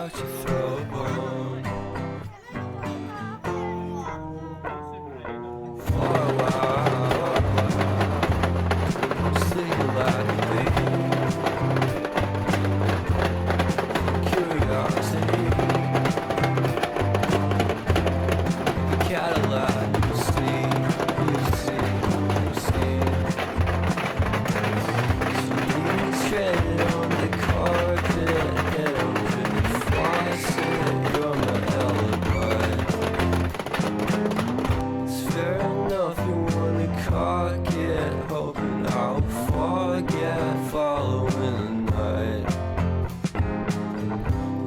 about to throw a bone. For a while, singing like a baby. Curiosity, the Cadillac, you see. Stranded on the carpet, head over the faucet. You're my alibi. It's fair enough you wanna cock it, hoping I'll forget following the night.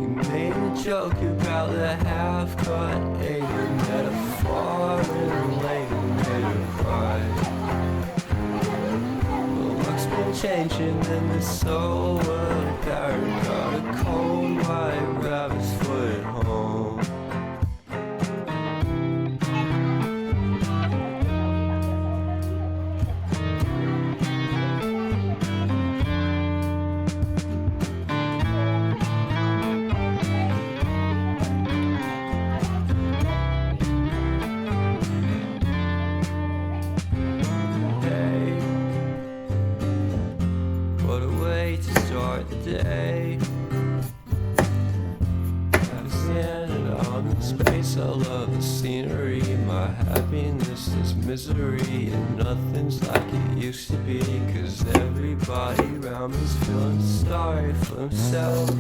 You made a joke about the half-cut, ain't a metaphor, and later made her cry. Changing in the soul world, parent got a cold white rabbit's foot at home. What a way to start the day. Standing on in space, I love the scenery. My happiness is misery, and nothing's like it used to be. Cause everybody around me's feeling sorry for himself.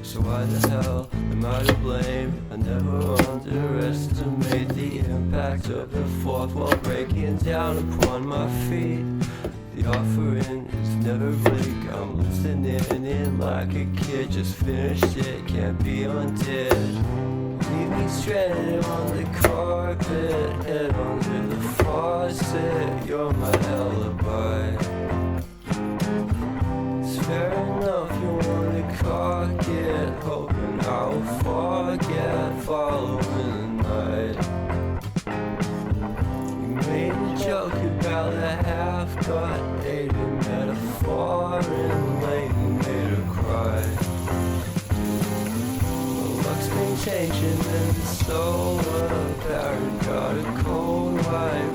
So why the hell am I to blame? I never underestimate the impact of the fourth wall breaking down upon my feet. The offering is never bleak. I'm listening in like a kid. Just finished it, can't be undid. Leave me stranded on the carpet, head under the faucet. You're my alibi. It's fair enough you wanna cock it, hoping I'll forget following the night. You made a joke about the half-cut, ate a metaphor, and later made her cry. The luck's been changing in the soul world, parent got a cold white